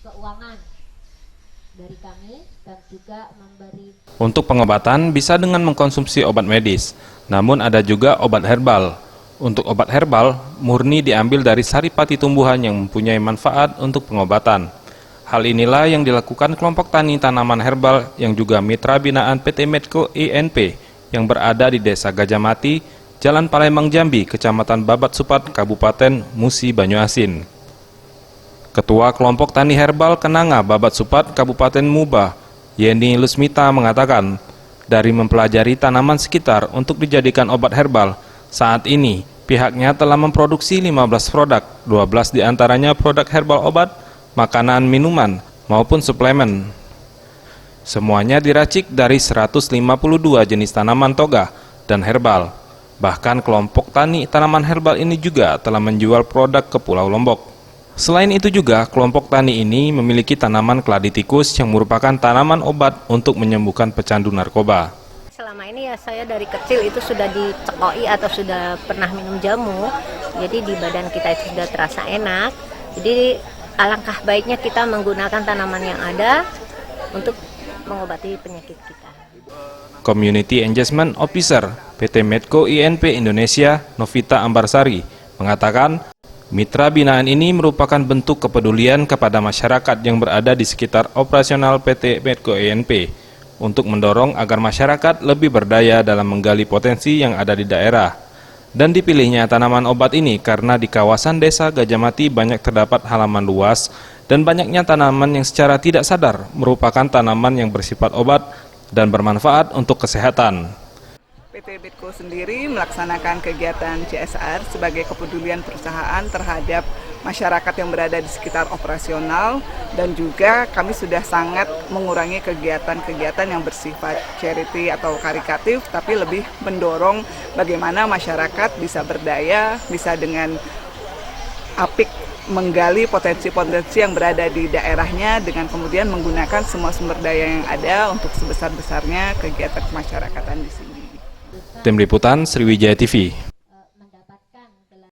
keuangan dari kami dan juga memberi. Untuk pengobatan bisa dengan mengkonsumsi obat medis, namun ada juga obat herbal. Untuk obat herbal, murni diambil dari saripati tumbuhan yang mempunyai manfaat untuk pengobatan. Hal inilah yang dilakukan kelompok tani tanaman herbal yang juga mitra binaan PT Medco INP yang berada di Desa Gajah Mati, Jalan Palembang Jambi, Kecamatan Babat Supat, Kabupaten Musi Banyuasin. Ketua kelompok tani herbal Kenanga Babat Supat, Kabupaten Muba, Yeni Lusmita mengatakan, dari mempelajari tanaman sekitar untuk dijadikan obat herbal, saat ini pihaknya telah memproduksi 15 produk, 12 diantaranya produk herbal obat, makanan, minuman, maupun suplemen. Semuanya diracik dari 152 jenis tanaman toga dan herbal. Bahkan kelompok tani tanaman herbal ini juga telah menjual produk ke Pulau Lombok. Selain itu juga, kelompok tani ini memiliki tanaman keladi tikus yang merupakan tanaman obat untuk menyembuhkan pecandu narkoba. Selama ini ya saya dari kecil itu sudah dicekoi atau sudah pernah minum jamu, jadi di badan kita itu sudah terasa enak. Jadi alangkah baiknya kita menggunakan tanaman yang ada untuk mengobati penyakit kita. Community Engagement Officer PT Medco INP Indonesia, Novita Ambarsari, mengatakan mitra binaan ini merupakan bentuk kepedulian kepada masyarakat yang berada di sekitar operasional PT Medco INP untuk mendorong agar masyarakat lebih berdaya dalam menggali potensi yang ada di daerah. Dan dipilihnya tanaman obat ini karena di kawasan Desa Gajah Mati banyak terdapat halaman luas dan banyaknya tanaman yang secara tidak sadar merupakan tanaman yang bersifat obat dan bermanfaat untuk kesehatan. PT Medco sendiri melaksanakan kegiatan CSR sebagai kepedulian perusahaan terhadap masyarakat yang berada di sekitar operasional, dan juga kami sudah sangat mengurangi kegiatan-kegiatan yang bersifat charity atau karitatif, tapi lebih mendorong bagaimana masyarakat bisa berdaya, bisa dengan apik menggali potensi-potensi yang berada di daerahnya dengan kemudian menggunakan semua sumber daya yang ada untuk sebesar-besarnya kegiatan kemasyarakatan di sini. Tim Liputan Sriwijaya TV.